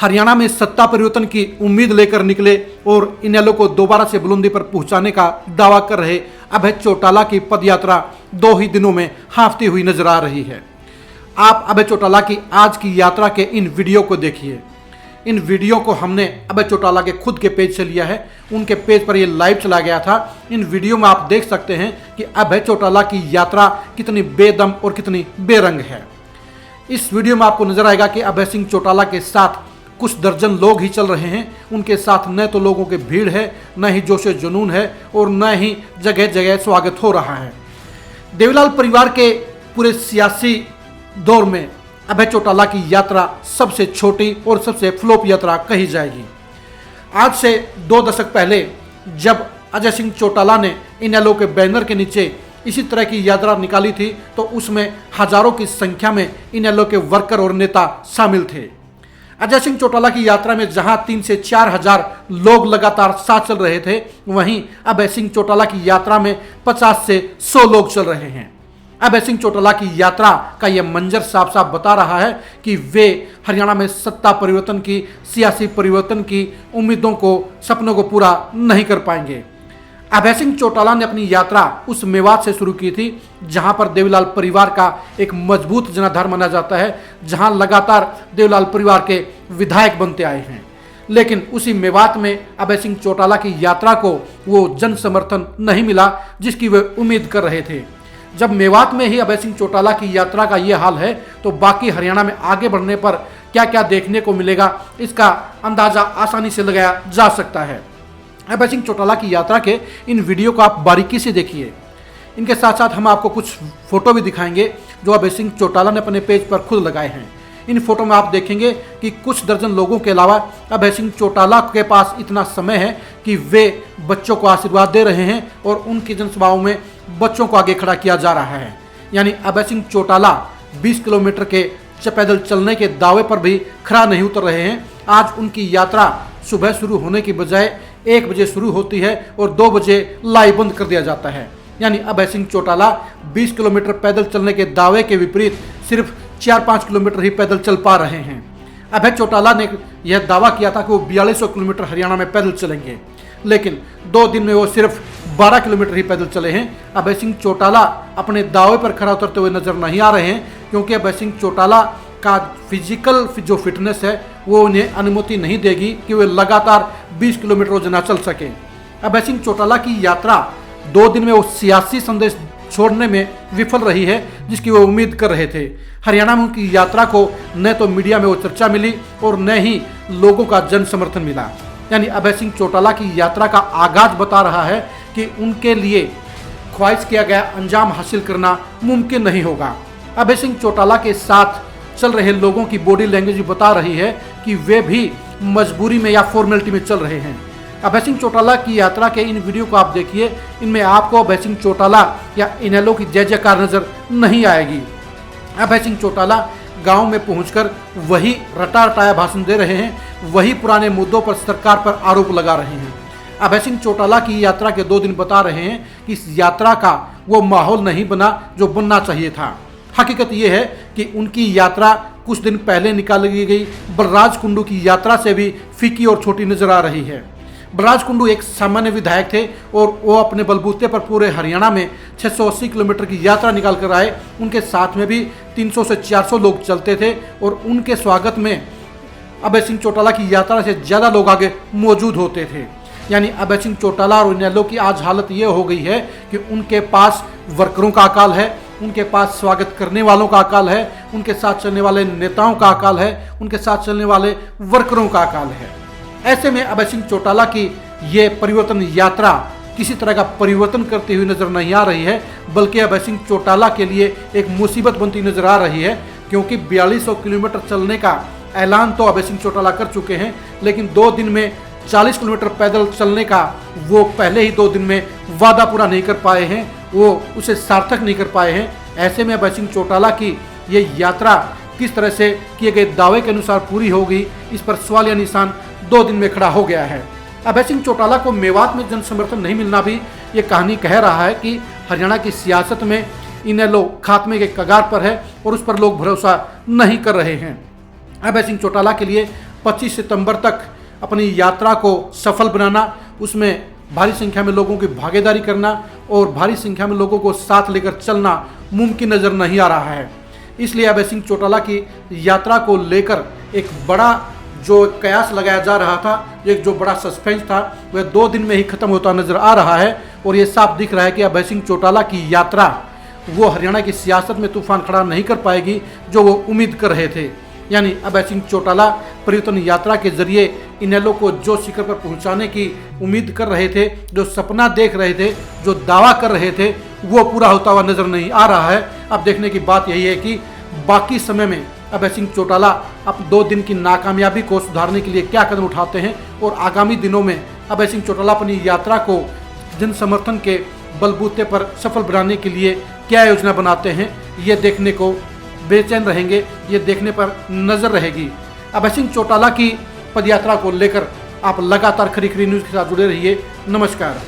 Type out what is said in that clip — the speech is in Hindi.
हरियाणा में सत्ता परिवर्तन की उम्मीद लेकर निकले और इनेलो को दोबारा से बुलंदी पर पहुंचाने का दावा कर रहे अभय चौटाला की पदयात्रा 2 ही दिनों में हाफती हुई नजर आ रही है। आप अभय चौटाला की आज की यात्रा के इन वीडियो को देखिए। इन वीडियो को हमने अभय चौटाला के खुद के पेज से लिया है, उनके पेज पर यह लाइव चला गया था। इन वीडियो में आप देख सकते हैं कि अभय चौटाला की यात्रा कितनी बेदम और कितनी बेरंग है। इस वीडियो में आपको नजर आएगा कि अभय सिंह चौटाला के साथ कुछ दर्जन लोग ही चल रहे हैं। उनके साथ न तो लोगों की भीड़ है, न ही जोश जुनून है और न ही जगह जगह स्वागत हो रहा है। देवीलाल परिवार के पूरे सियासी दौर में अभय चौटाला की यात्रा सबसे छोटी और सबसे फ्लॉप यात्रा कही जाएगी। आज से 2 दशक पहले जब अजय सिंह चौटाला ने इनेलो के बैनर के नीचे इसी तरह की यात्रा निकाली थी तो उसमें हजारों की संख्या में इनेलो के वर्कर और नेता शामिल थे। अजय सिंह चौटाला की यात्रा में जहां 3 से 4 हजार लोग लगातार साथ चल रहे थे, वहीं अभय सिंह चौटाला की यात्रा में 50 से 100 लोग चल रहे हैं। अभय सिंह चौटाला की यात्रा का यह मंजर साफ साफ बता रहा है कि वे हरियाणा में सत्ता परिवर्तन की, सियासी परिवर्तन की उम्मीदों को, सपनों को पूरा नहीं कर पाएंगे। अभय सिंह चौटाला ने अपनी यात्रा उस मेवात से शुरू की थी जहां पर देवीलाल परिवार का एक मजबूत जनाधार माना जाता है, जहां लगातार देवीलाल परिवार के विधायक बनते आए हैं। लेकिन उसी मेवात में अभय सिंह चौटाला की यात्रा को वो जन समर्थन नहीं मिला जिसकी वे उम्मीद कर रहे थे। जब मेवात में ही अभय सिंह चौटाला की यात्रा का ये हाल है तो बाकी हरियाणा में आगे बढ़ने पर क्या क्या देखने को मिलेगा, इसका अंदाजा आसानी से लगाया जा सकता है। अभय सिंह चौटाला की यात्रा के इन वीडियो को आप बारीकी से देखिए। इनके साथ साथ हम आपको कुछ फोटो भी दिखाएंगे जो अभय सिंह चौटाला ने अपने पेज पर खुद लगाए हैं। इन फोटो में आप देखेंगे कि कुछ दर्जन लोगों के अलावा अभय सिंह चौटाला के पास इतना समय है कि वे बच्चों को आशीर्वाद दे रहे हैं और उनकी जनसभाओं में बच्चों को आगे खड़ा किया जा रहा है। यानी अभय सिंह चौटाला 20 किलोमीटर के पैदल चलने के दावे पर भी खड़ा नहीं उतर रहे हैं। आज उनकी यात्रा सुबह शुरू होने की बजाय 1 बजे शुरू होती है और 2 बजे लाइव बंद कर दिया जाता है। यानी अभय सिंह चौटाला 20 किलोमीटर पैदल चलने के दावे के विपरीत सिर्फ 4-5 किलोमीटर ही पैदल चल पा रहे हैं। अभय चौटाला ने यह दावा किया था कि वो 4200 किलोमीटर हरियाणा में पैदल चलेंगे, लेकिन 2 दिन में वो सिर्फ 12 किलोमीटर ही पैदल चले हैं। अभय सिंह चौटाला अपने दावे पर खड़ा उतरते हुए नजर नहीं आ रहे हैं क्योंकि अभय सिंह चौटाला का फिजिकल जो फिटनेस है वो उन्हें अनुमति नहीं देगी कि वे लगातार 20 किलोमीटर रोजाना चल सके। अभय सिंह चौटाला की यात्रा 2 दिन में वो सियासी संदेश छोड़ने में विफल रही है जिसकी वो उम्मीद कर रहे थे। हरियाणा में उनकी यात्रा को न तो मीडिया में वो चर्चा मिली और न ही लोगों का जन समर्थन मिला। यानी अभय सिंह चौटाला की यात्रा का आगाज बता रहा है कि उनके लिए ख्वाहिश किया गया अंजाम हासिल करना मुमकिन नहीं होगा। अभय सिंह चौटाला के साथ चल रहे लोगों की बॉडी लैंग्वेज बता रही है कि वे भी मजबूरी में या फॉर्मेलिटी में चल रहे हैं। अभय सिंह चौटाला की यात्रा के इन वीडियो को आप देखिए, इनमें आपको अभय सिंह चौटाला या इनेलो की जय जयकार नजर नहीं आएगी। अभय सिंह चौटाला गांव में पहुंचकर वही रटा रटाया भाषण दे रहे हैं, वही पुराने मुद्दों पर सरकार पर आरोप लगा रहे हैं। अभय सिंह चौटाला की यात्रा के 2 दिन बता रहे हैं कि इस यात्रा का वो माहौल नहीं बना जो बनना चाहिए था। हकीकत ये है कि उनकी यात्रा कुछ दिन पहले निकाली गई बलराज कुंडू की यात्रा से भी फीकी और छोटी नजर आ रही है। बलराज कुंडू एक सामान्य विधायक थे और वो अपने बलबूते पर पूरे हरियाणा में 680 किलोमीटर की यात्रा निकाल कर आए। उनके साथ में भी 300 से 400 लोग चलते थे और उनके स्वागत में अभय सिंह चौटाला की यात्रा से ज़्यादा लोग आगे मौजूद होते थे। यानी अभय सिंह चौटाला और इनेलो की आज हालत ये हो गई है कि उनके पास वर्करों का अकाल है, उनके पास स्वागत करने वालों का अकाल है, उनके साथ चलने वाले नेताओं का अकाल है, उनके साथ चलने वाले वर्करों का अकाल है। ऐसे में अभय सिंह चौटाला की ये परिवर्तन यात्रा किसी तरह का परिवर्तन करती हुई नजर नहीं आ रही है, बल्कि अभय सिंह चौटाला के लिए एक मुसीबत बनती नजर आ रही है क्योंकि 4200 किलोमीटर चलने का ऐलान तो अभय सिंह चौटाला कर चुके हैं, लेकिन 2 दिन में 40 किलोमीटर पैदल चलने का वो पहले ही 2 दिन में वादा पूरा नहीं कर पाए हैं, वो उसे सार्थक नहीं कर पाए हैं। ऐसे में अभय सिंह चौटाला की ये यात्रा किस तरह से किए गए दावे के अनुसार पूरी होगी, इस पर सवालिया निशान 2 दिन में खड़ा हो गया है। अभय सिंह चौटाला को मेवात में जन समर्थन नहीं मिलना भी ये कहानी कह रहा है कि हरियाणा की सियासत में इनेलो खात्मे के कगार पर है और उस पर लोग भरोसा नहीं कर रहे हैं। अभय सिंह चौटाला के लिए 25 सितंबर तक अपनी यात्रा को सफल बनाना, उसमें भारी संख्या में लोगों की भागीदारी करना और भारी संख्या में लोगों को साथ लेकर चलना मुमकिन नज़र नहीं आ रहा है। इसलिए अभय सिंह चौटाला की यात्रा को लेकर एक बड़ा जो कयास लगाया जा रहा था, एक जो बड़ा सस्पेंस था, वह 2 दिन में ही खत्म होता नजर आ रहा है। और ये साफ दिख रहा है कि अभय सिंह चौटाला की यात्रा वो हरियाणा की सियासत में तूफान खड़ा नहीं कर पाएगी जो वो उम्मीद कर रहे थे। यानी अभय सिंह चौटाला परिवर्तन यात्रा के जरिए इनेलो को जो शिखर पर पहुंचाने की उम्मीद कर रहे थे, जो सपना देख रहे थे, जो दावा कर रहे थे, वो पूरा होता हुआ नजर नहीं आ रहा है। अब देखने की बात यही है कि बाकी समय में अभय सिंह चौटाला अब 2 दिन की नाकामयाबी को सुधारने के लिए क्या कदम उठाते हैं और आगामी दिनों में अभय सिंह चौटाला अपनी यात्रा को जन समर्थन के बलबूते पर सफल बनाने के लिए क्या योजना बनाते हैं, ये देखने को बेचैन रहेंगे, ये देखने पर नजर रहेगी। अभय सिंह चौटाला की पदयात्रा को लेकर आप लगातार खरी खरी न्यूज़ के साथ जुड़े रहिए। नमस्कार।